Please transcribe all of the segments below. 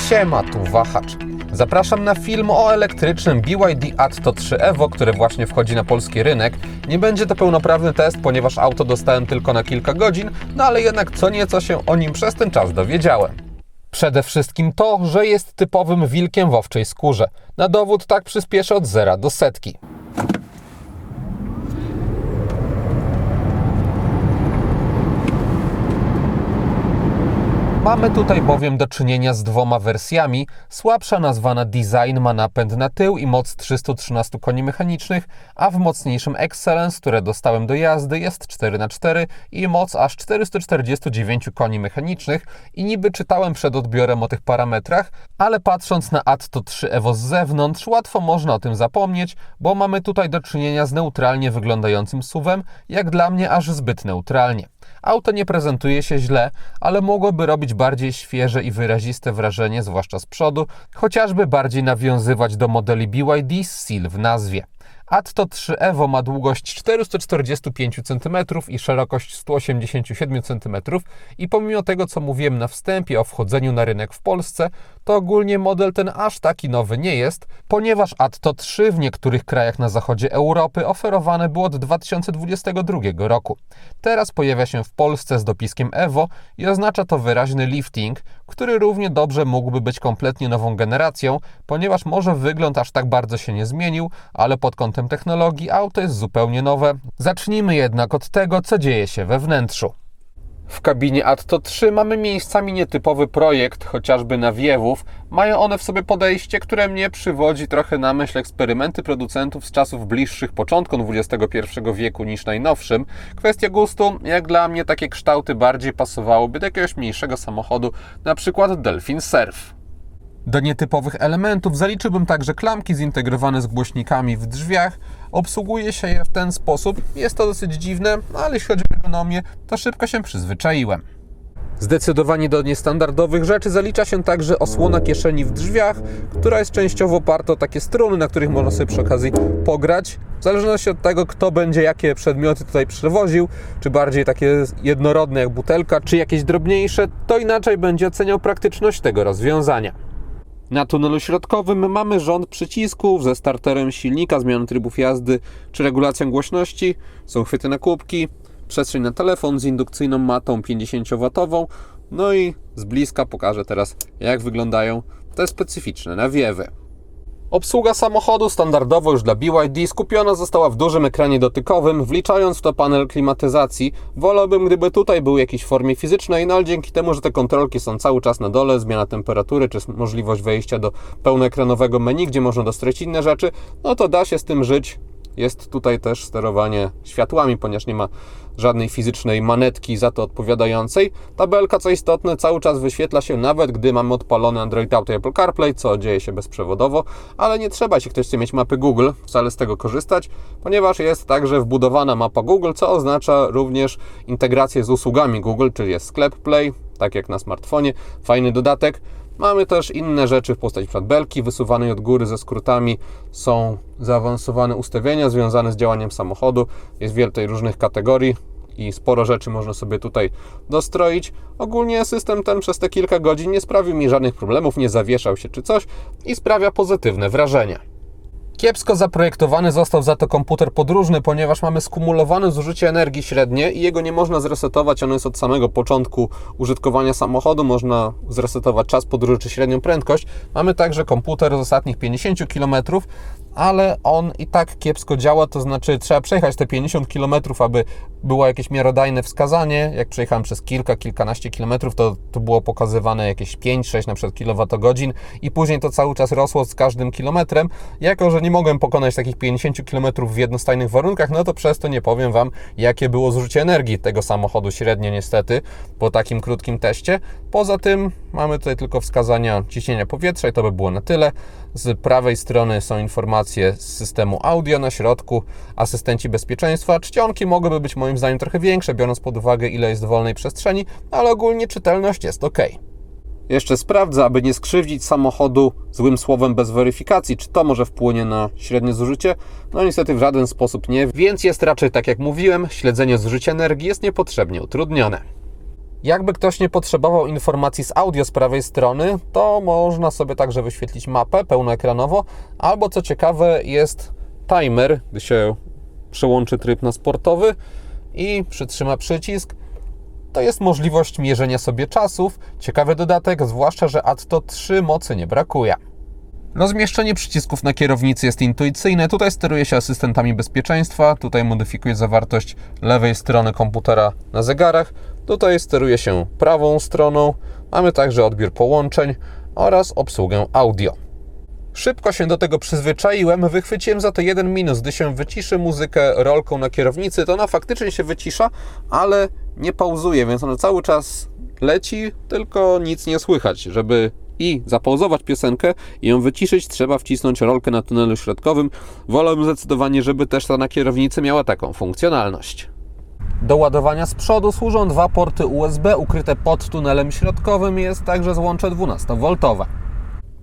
Siema, tu Wahacz. Zapraszam na film o elektrycznym BYD Atto 3 Evo, które właśnie wchodzi na polski rynek. Nie będzie to pełnoprawny test, ponieważ auto dostałem tylko na kilka godzin, no ale jednak co nieco się o nim przez ten czas dowiedziałem. Przede wszystkim to, że jest typowym wilkiem w owczej skórze. Na dowód tak przyspieszy od 0 do setki. Mamy tutaj bowiem do czynienia z dwoma wersjami. Słabsza, nazwana Design, ma napęd na tył i moc 313 koni mechanicznych, a w mocniejszym Excellence, które dostałem do jazdy, jest 4x4 i moc aż 449 koni mechanicznych. I niby czytałem przed odbiorem o tych parametrach, ale patrząc na Atto 3 Evo z zewnątrz, łatwo można o tym zapomnieć, bo mamy tutaj do czynienia z neutralnie wyglądającym SUV-em, jak dla mnie aż zbyt neutralnie. Auto nie prezentuje się źle, ale mogłoby robić bardziej świeże i wyraziste wrażenie, zwłaszcza z przodu, chociażby bardziej nawiązywać do modeli BYD z SEAL w nazwie. Atto 3 Evo ma długość 445 cm i szerokość 187 cm i pomimo tego, co mówiłem na wstępie o wchodzeniu na rynek w Polsce, to ogólnie model ten aż taki nowy nie jest, ponieważ Atto 3 w niektórych krajach na zachodzie Europy oferowane było od 2022 roku. Teraz pojawia się w Polsce z dopiskiem Evo i oznacza to wyraźny lifting, który równie dobrze mógłby być kompletnie nową generacją, ponieważ może wygląd aż tak bardzo się nie zmienił, ale pod kątem technologii auto jest zupełnie nowe. Zacznijmy jednak od tego, co dzieje się we wnętrzu. W kabinie Atto 3 mamy miejscami nietypowy projekt, chociażby nawiewów. Mają one w sobie podejście, które mnie przywodzi trochę na myśl eksperymenty producentów z czasów bliższych początkom XXI wieku niż najnowszym. Kwestia gustu, jak dla mnie takie kształty bardziej pasowałyby do jakiegoś mniejszego samochodu, na przykład Delfin Surf. Do nietypowych elementów zaliczyłbym także klamki zintegrowane z głośnikami w drzwiach. Obsługuje się je w ten sposób. Jest to dosyć dziwne, ale jeśli chodzi o ergonomię, to szybko się przyzwyczaiłem. Zdecydowanie do niestandardowych rzeczy zalicza się także osłona kieszeni w drzwiach, która jest częściowo oparta o takie struny, na których można sobie przy okazji pograć. W zależności od tego, kto będzie jakie przedmioty tutaj przewoził, czy bardziej takie jednorodne jak butelka, czy jakieś drobniejsze, to inaczej będzie oceniał praktyczność tego rozwiązania. Na tunelu środkowym mamy rząd przycisków ze starterem silnika, zmianą trybów jazdy czy regulacją głośności. Są chwyty na kubki, przestrzeń na telefon z indukcyjną matą 50W. No i z bliska pokażę teraz, jak wyglądają te specyficzne nawiewy. Obsługa samochodu standardowo już dla BYD skupiona została w dużym ekranie dotykowym, wliczając w to panel klimatyzacji. Wolałbym, gdyby tutaj był w jakiejś formie fizycznej, no ale dzięki temu, że te kontrolki są cały czas na dole, zmiana temperatury czy możliwość wejścia do pełnoekranowego menu, gdzie można dostroić inne rzeczy, no to da się z tym żyć. Jest tutaj też sterowanie światłami, ponieważ nie ma żadnej fizycznej manetki za to odpowiadającej. Tabelka, co istotne, cały czas wyświetla się, nawet gdy mamy odpalony Android Auto i Apple CarPlay, co dzieje się bezprzewodowo, ale nie trzeba, jeśli ktoś chce mieć mapy Google, wcale z tego korzystać, ponieważ jest także wbudowana mapa Google, co oznacza również integrację z usługami Google, czyli jest sklep Play, tak jak na smartfonie, fajny dodatek. Mamy też inne rzeczy w postaci belki wysuwanej od góry ze skrótami. Są zaawansowane ustawienia związane z działaniem samochodu. Jest wiele tutaj różnych kategorii i sporo rzeczy można sobie tutaj dostroić. Ogólnie system ten przez te kilka godzin nie sprawił mi żadnych problemów, nie zawieszał się czy coś i sprawia pozytywne wrażenie. Kiepsko zaprojektowany został za to komputer podróżny, ponieważ mamy skumulowane zużycie energii średnie i jego nie można zresetować. Ono jest od samego początku użytkowania samochodu. Można zresetować czas podróży czy średnią prędkość. Mamy także komputer z ostatnich 50 km, ale on i tak kiepsko działa, to znaczy trzeba przejechać te 50 km, aby było jakieś miarodajne wskazanie. Jak przejechałem przez kilkanaście kilometrów, to było pokazywane jakieś 5-6 na przykład kilowatogodzin i później to cały czas rosło z każdym kilometrem. Jako że nie mogłem pokonać takich 50 km w jednostajnych warunkach, no to przez to nie powiem Wam, jakie było zużycie energii tego samochodu średnio niestety po takim krótkim teście. Poza tym mamy tutaj tylko wskazania ciśnienia powietrza i to by było na tyle. Z prawej strony są informacje z systemu audio, na środku asystenci bezpieczeństwa. Czcionki mogłyby być moim zdaniem trochę większe, biorąc pod uwagę, ile jest wolnej przestrzeni, ale ogólnie czytelność jest ok. Jeszcze sprawdzę, aby nie skrzywdzić samochodu złym słowem bez weryfikacji, czy to może wpłynie na średnie zużycie. No niestety w żaden sposób nie, więc jest raczej tak jak mówiłem, śledzenie zużycia energii jest niepotrzebnie utrudnione. Jakby ktoś nie potrzebował informacji z audio z prawej strony, to można sobie także wyświetlić mapę pełnoekranowo, albo co ciekawe jest timer, gdy się przełączy tryb na sportowy i przytrzyma przycisk. To jest możliwość mierzenia sobie czasów. Ciekawy dodatek, zwłaszcza, że Atto 3 mocy nie brakuje. Rozmieszczenie przycisków na kierownicy jest intuicyjne. Tutaj steruje się asystentami bezpieczeństwa, tutaj modyfikuje zawartość lewej strony komputera na zegarach, tutaj steruje się prawą stroną. Mamy także odbiór połączeń oraz obsługę audio. Szybko się do tego przyzwyczaiłem, wychwyciłem za to jeden minus. Gdy się wyciszy muzykę rolką na kierownicy, to ona faktycznie się wycisza, ale nie pauzuje, więc ona cały czas leci, tylko nic nie słychać. Żeby i zapauzować piosenkę i ją wyciszyć, trzeba wcisnąć rolkę na tunelu środkowym. Wolałbym zdecydowanie, żeby też ta na kierownicy miała taką funkcjonalność. Do ładowania z przodu służą dwa porty USB ukryte pod tunelem środkowym, jest także złącze 12V.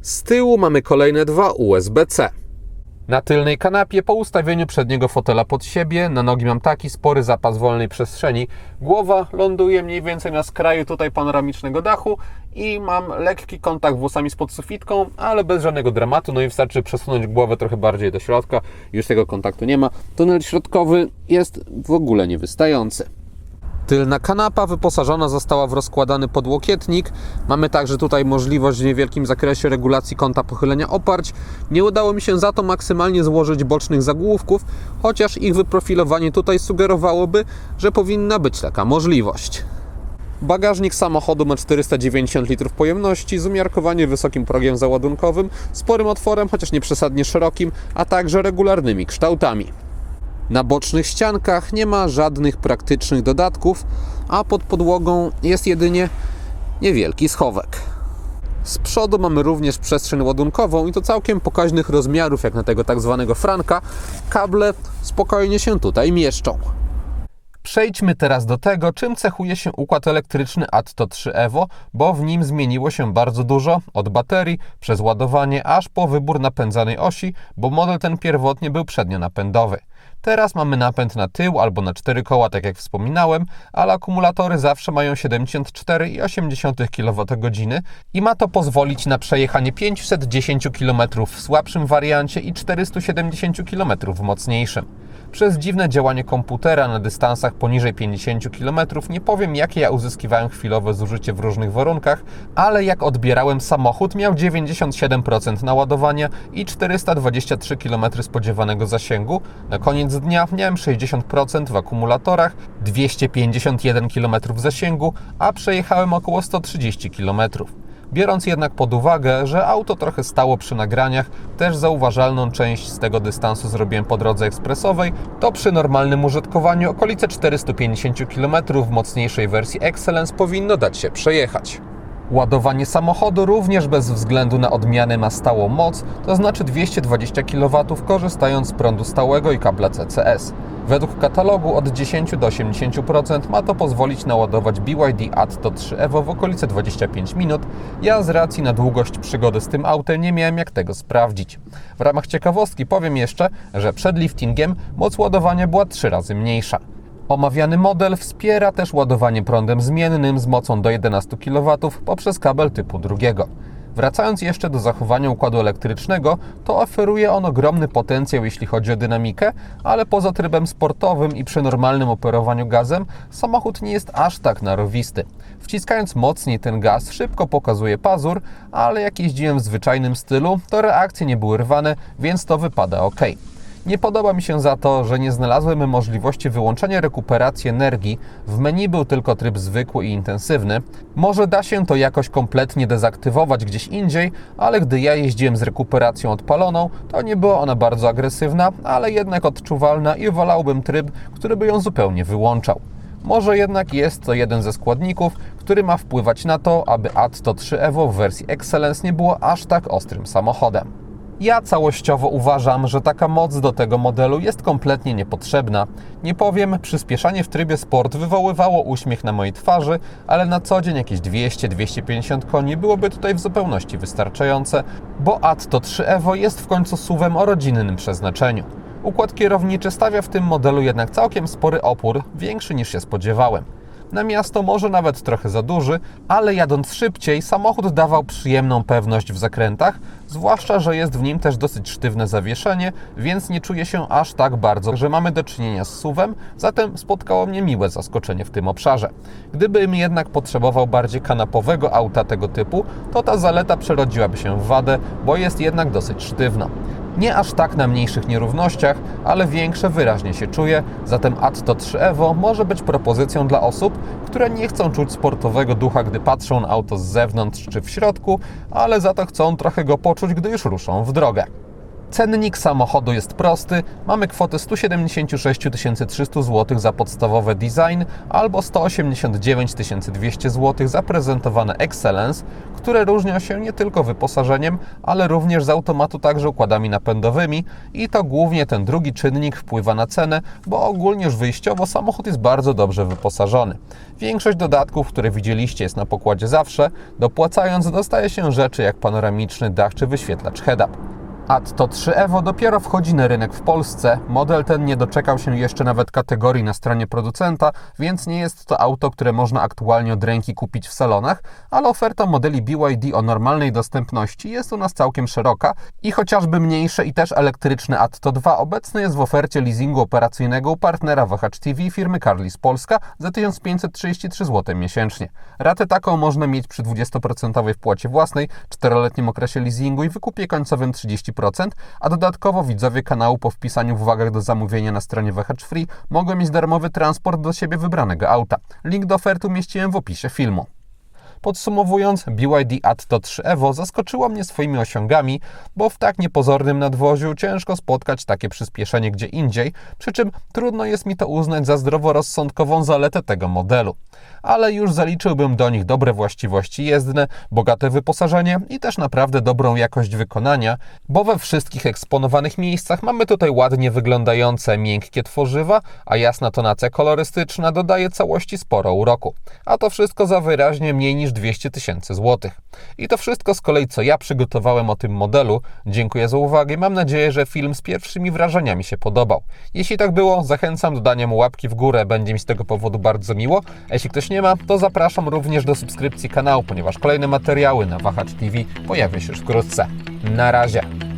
Z tyłu mamy kolejne dwa USB-C. Na tylnej kanapie po ustawieniu przedniego fotela pod siebie na nogi mam taki spory zapas wolnej przestrzeni. Głowa ląduje mniej więcej na skraju tutaj panoramicznego dachu i mam lekki kontakt włosami z podsufitką, ale bez żadnego dramatu. No i wystarczy przesunąć głowę trochę bardziej do środka, już tego kontaktu nie ma. Tunel środkowy jest w ogóle niewystający. Tylna kanapa wyposażona została w rozkładany podłokietnik. Mamy także tutaj możliwość w niewielkim zakresie regulacji kąta pochylenia oparć. Nie udało mi się za to maksymalnie złożyć bocznych zagłówków, chociaż ich wyprofilowanie tutaj sugerowałoby, że powinna być taka możliwość. Bagażnik samochodu ma 490 litrów pojemności z umiarkowanie wysokim progiem załadunkowym, sporym otworem, chociaż nie przesadnie szerokim, a także regularnymi kształtami. Na bocznych ściankach nie ma żadnych praktycznych dodatków, a pod podłogą jest jedynie niewielki schowek. Z przodu mamy również przestrzeń ładunkową i to całkiem pokaźnych rozmiarów, jak na tego tak zwanego franka. Kable spokojnie się tutaj mieszczą. Przejdźmy teraz do tego, czym cechuje się układ elektryczny Atto 3 Evo, bo w nim zmieniło się bardzo dużo, od baterii, przez ładowanie, aż po wybór napędzanej osi, bo model ten pierwotnie był przednionapędowy. Teraz mamy napęd na tył albo na 4 koła, tak jak wspominałem, ale akumulatory zawsze mają 74,8 kWh i ma to pozwolić na przejechanie 510 km w słabszym wariancie i 470 km w mocniejszym. Przez dziwne działanie komputera na dystansach poniżej 50 km nie powiem, jakie ja uzyskiwałem chwilowe zużycie w różnych warunkach, ale jak odbierałem samochód, miał 97% naładowania i 423 km spodziewanego zasięgu. Na koniec dnia miałem 60% w akumulatorach, 251 km zasięgu, a przejechałem około 130 km. Biorąc jednak pod uwagę, że auto trochę stało przy nagraniach, też zauważalną część z tego dystansu zrobiłem po drodze ekspresowej, to przy normalnym użytkowaniu okolice 450 km w mocniejszej wersji Excellence powinno dać się przejechać. Ładowanie samochodu również bez względu na odmianę ma stałą moc, to znaczy 220 kW korzystając z prądu stałego i kabla CCS. Według katalogu od 10 do 80% ma to pozwolić naładować BYD Atto 3 Evo w okolice 25 minut. Ja z racji na długość przygody z tym autem nie miałem jak tego sprawdzić. W ramach ciekawostki powiem jeszcze, że przed liftingiem moc ładowania była 3 razy mniejsza. Omawiany model wspiera też ładowanie prądem zmiennym z mocą do 11 kW poprzez kabel typu drugiego. Wracając jeszcze do zachowania układu elektrycznego, to oferuje on ogromny potencjał, jeśli chodzi o dynamikę, ale poza trybem sportowym i przy normalnym operowaniu gazem, samochód nie jest aż tak narowisty. Wciskając mocniej ten gaz, szybko pokazuje pazur, ale jak jeździłem w zwyczajnym stylu, to reakcje nie były rwane, więc to wypada ok. Nie podoba mi się za to, że nie znalazłem możliwości wyłączenia rekuperacji energii. W menu był tylko tryb zwykły i intensywny. Może da się to jakoś kompletnie dezaktywować gdzieś indziej, ale gdy ja jeździłem z rekuperacją odpaloną, to nie była ona bardzo agresywna, ale jednak odczuwalna i wolałbym tryb, który by ją zupełnie wyłączał. Może jednak jest to jeden ze składników, który ma wpływać na to, aby Atto 3 Evo w wersji Excellence nie było aż tak ostrym samochodem. Ja całościowo uważam, że taka moc do tego modelu jest kompletnie niepotrzebna. Nie powiem, przyspieszanie w trybie sport wywoływało uśmiech na mojej twarzy, ale na co dzień jakieś 200-250 koni byłoby tutaj w zupełności wystarczające, bo Atto 3 Evo jest w końcu SUV-em o rodzinnym przeznaczeniu. Układ kierowniczy stawia w tym modelu jednak całkiem spory opór, większy niż się spodziewałem. Na miasto może nawet trochę za duży, ale jadąc szybciej samochód dawał przyjemną pewność w zakrętach, zwłaszcza, że jest w nim też dosyć sztywne zawieszenie, więc nie czuję się aż tak bardzo, że mamy do czynienia z SUV-em, zatem spotkało mnie miłe zaskoczenie w tym obszarze. Gdybym jednak potrzebował bardziej kanapowego auta tego typu, to ta zaleta przerodziłaby się w wadę, bo jest jednak dosyć sztywna. Nie aż tak na mniejszych nierównościach, ale większe wyraźnie się czuje, zatem Atto 3 Evo może być propozycją dla osób, które nie chcą czuć sportowego ducha, gdy patrzą na auto z zewnątrz czy w środku, ale za to chcą trochę go poczuć, gdy już ruszą w drogę. Cennik samochodu jest prosty, mamy kwotę 176 300 zł za podstawowe design albo 189 200 zł za prezentowane Excellence, które różnią się nie tylko wyposażeniem, ale również z automatu także układami napędowymi i to głównie ten drugi czynnik wpływa na cenę, bo ogólnie już wyjściowo samochód jest bardzo dobrze wyposażony. Większość dodatków, które widzieliście, jest na pokładzie zawsze, dopłacając dostaje się rzeczy jak panoramiczny dach czy wyświetlacz head-up. Atto 3 Evo dopiero wchodzi na rynek w Polsce. Model ten nie doczekał się jeszcze nawet kategorii na stronie producenta, więc nie jest to auto, które można aktualnie od ręki kupić w salonach, ale oferta modeli BYD o normalnej dostępności jest u nas całkiem szeroka i chociażby mniejsze i też elektryczne Atto 2 obecne jest w ofercie leasingu operacyjnego u partnera Wahacz TV firmy Carlis Polska za 1533 zł miesięcznie. Ratę taką można mieć przy 20% wpłacie własnej, 4-letnim okresie leasingu i wykupie końcowym 30%, a dodatkowo widzowie kanału po wpisaniu w uwagach do zamówienia na stronie Wahacz Free mogą mieć darmowy transport do siebie wybranego auta. Link do oferty umieściłem w opisie filmu. Podsumowując, BYD Atto 3 Evo zaskoczyło mnie swoimi osiągami, bo w tak niepozornym nadwoziu ciężko spotkać takie przyspieszenie gdzie indziej, przy czym trudno jest mi to uznać za zdroworozsądkową zaletę tego modelu. Ale już zaliczyłbym do nich dobre właściwości jezdne, bogate wyposażenie i też naprawdę dobrą jakość wykonania, bo we wszystkich eksponowanych miejscach mamy tutaj ładnie wyglądające miękkie tworzywa, a jasna tonacja kolorystyczna dodaje całości sporo uroku. A to wszystko za wyraźnie mniej niż 200 000 złotych. I to wszystko z kolei, co ja przygotowałem o tym modelu. Dziękuję za uwagę i mam nadzieję, że film z pierwszymi wrażeniami się podobał. Jeśli tak było, zachęcam do dania mu łapki w górę, będzie mi z tego powodu bardzo miło. A jeśli ktoś nie ma, to zapraszam również do subskrypcji kanału, ponieważ kolejne materiały na Wahacz TV pojawią się już wkrótce. Na razie!